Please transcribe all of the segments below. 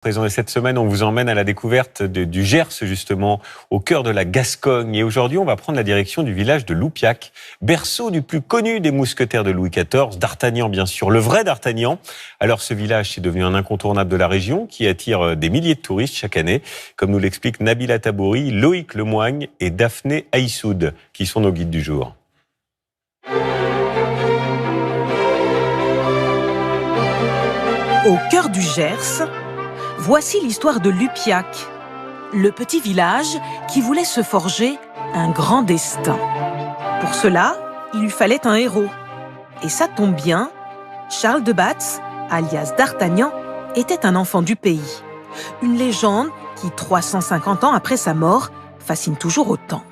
Présent de cette semaine, on vous emmène à la découverte du Gers, justement, au cœur de la Gascogne. Et aujourd'hui, on va prendre la direction du village de Loupiac, berceau du plus connu des mousquetaires de Louis XIV, D'Artagnan, bien sûr, le vrai D'Artagnan. Alors, ce village, c'est devenu un incontournable de la région qui attire des milliers de touristes chaque année, comme nous l'expliquent Nabila Tabouri, Loïc Lemoigne et Daphné Aïssoud, qui sont nos guides du jour. Au cœur du Gers, voici l'histoire de Loupiac, le petit village qui voulait se forger un grand destin. Pour cela, il lui fallait un héros. Et ça tombe bien, Charles de Batz, alias D'Artagnan, était un enfant du pays. Une légende qui, 350 ans après sa mort, fascine toujours autant.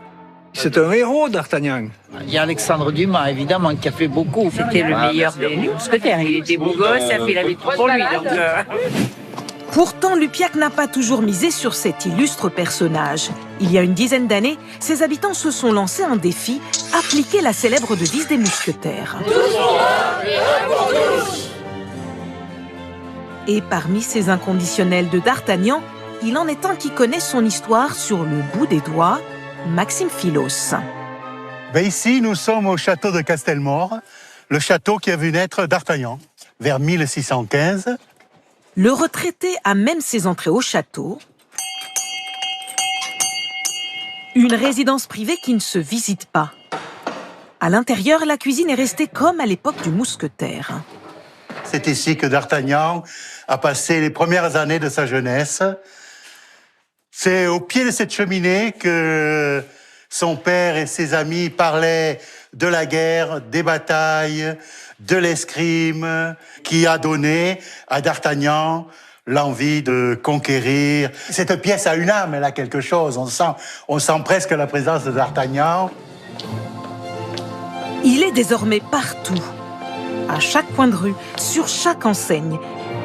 C'est un héros, D'Artagnan. Il y a Alexandre Dumas, évidemment, qui a fait beaucoup. C'était le meilleur des mousquetaires. Il était beau gosse, il avait tout pour lui. Pourtant, Loupiac n'a pas toujours misé sur cet illustre personnage. Il y a une dizaine d'années, ses habitants se sont lancés un défi, appliquer la célèbre devise des mousquetaires. Et parmi ces inconditionnels de D'Artagnan, il en est un qui connaît son histoire sur le bout des doigts, Maxime Philos. Ici, nous sommes au château de Castelmore, le château qui a vu naître D'Artagnan, vers 1615. Le retraité a même ses entrées au château. Une résidence privée qui ne se visite pas. À l'intérieur, la cuisine est restée comme à l'époque du mousquetaire. C'est ici que D'Artagnan a passé les premières années de sa jeunesse. C'est au pied de cette cheminée que son père et ses amis parlaient de la guerre, des batailles, de l'escrime, qui a donné à D'Artagnan l'envie de conquérir. Cette pièce a une âme, elle a quelque chose. On sent presque la présence de D'Artagnan. Il est désormais partout, à chaque coin de rue, sur chaque enseigne.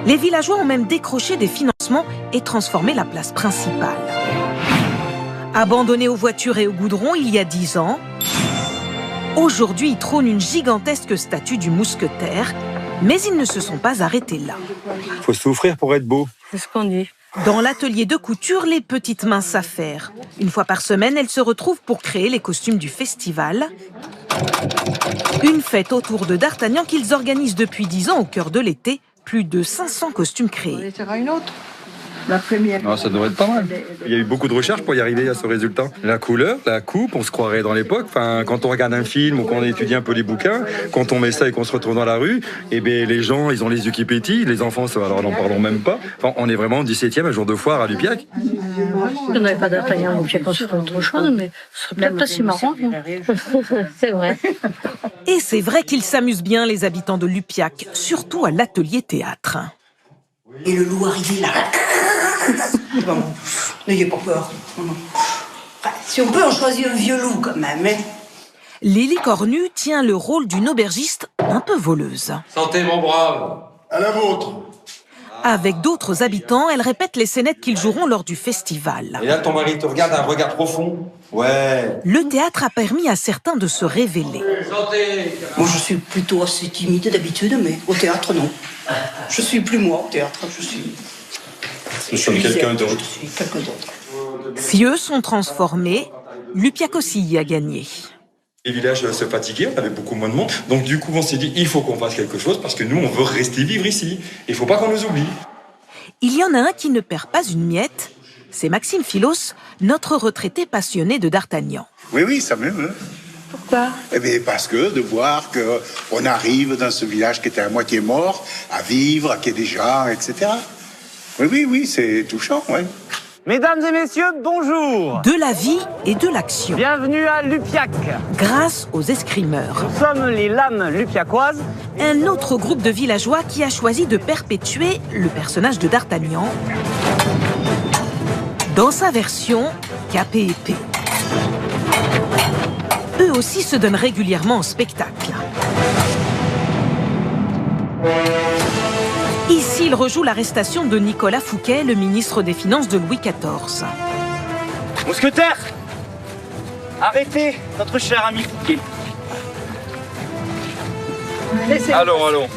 Les villageois ont même décroché des financements et transformé la place principale. Abandonné aux voitures et au goudron il y a 10 ans, aujourd'hui y trône une gigantesque statue du mousquetaire, mais ils ne se sont pas arrêtés là. Il faut souffrir pour être beau. C'est ce qu'on dit. Dans l'atelier de couture, les petites mains s'affairent. Une fois par semaine, elles se retrouvent pour créer les costumes du festival. Une fête autour de D'Artagnan qu'ils organisent depuis 10 ans au cœur de l'été. Plus de 500 costumes créés. La première. Non, ça devrait être pas mal. Il y a eu beaucoup de recherches pour y arriver à ce résultat. La couleur, la coupe, on se croirait dans l'époque. Enfin, quand on regarde un film ou qu'on étudie un peu les bouquins, quand on met ça et qu'on se retrouve dans la rue, eh bien, les gens, ils ont les yeux qui pétillent. Les enfants, ça, alors n'en parlons même pas. Enfin, on est vraiment au 17e, un jour de foire à Loupiac. On n'avait pas D'Artagnan à Loupiac, on se ferait autre chose, mais ce serait peut-être pas si marrant. C'est vrai. Et c'est vrai qu'ils s'amusent bien, les habitants de Loupiac, surtout à l'atelier théâtre. Et le loup arrivé là. Bon, n'ayez pas peur. Si on peut en choisir un vieux loup quand même. Hein. Lily Cornu tient le rôle d'une aubergiste un peu voleuse. Santé, mon brave. À la vôtre. Avec d'autres habitants, elle répète les scénettes qu'ils joueront lors du festival. Et là, ton mari te regarde d'un regard profond. Ouais. Le théâtre a permis à certains de se révéler. Santé. Moi, je suis plutôt assez timide d'habitude, mais au théâtre, non. Je suis plus moi au théâtre. Nous sommes quelqu'un d'autre. Je suis quelqu'un d'autre. Si eux sont transformés, Loupiac aussi y a gagné. Les villages se fatiguaient, on avait beaucoup moins de monde. Donc du coup, on s'est dit, il faut qu'on fasse quelque chose parce que nous, on veut rester vivre ici. Il ne faut pas qu'on nous oublie. Il y en a un qui ne perd pas une miette. C'est Maxime Philos, notre retraité passionné de D'Artagnan. Oui, ça m'émeut. Pourquoi? Eh bien, parce que de voir qu'on arrive dans ce village qui était à moitié mort, à vivre, à qu'il y ait des gens, etc. Oui, c'est touchant, oui. Mesdames et messieurs, bonjour. De la vie et de l'action. Bienvenue à Loupiac. Grâce aux escrimeurs. Nous sommes les lames lupiacoises. Un autre groupe de villageois qui a choisi de perpétuer le personnage de D'Artagnan dans sa version cap et épée. Eux aussi se donnent régulièrement en spectacle. Ici, il rejoue l'arrestation de Nicolas Fouquet, le ministre des Finances de Louis XIV. Mousquetaire, arrêtez notre cher ami Fouquet. Allons.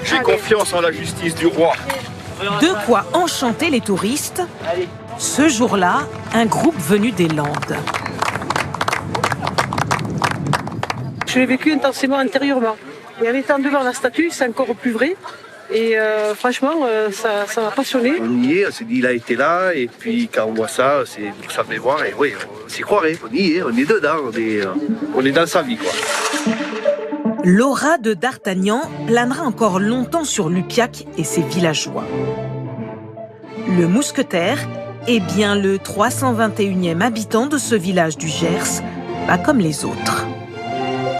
J'ai confiance en la justice du roi. De quoi enchanter les touristes. Ce jour-là, un groupe venu des Landes. Je l'ai vécu intensément intérieurement. Et en étant devant la statue, c'est encore plus vrai. Et franchement, ça m'a passionné. On y est, on s'est dit, il a été là, et puis quand on voit ça, c'est sa mémoire, et oui, on s'y croirait, on y est, on est dedans, on est dans sa vie, quoi. L'aura de D'Artagnan planera encore longtemps sur Lupiac et ses villageois. Le mousquetaire est bien le 321e habitant de ce village du Gers, pas comme les autres.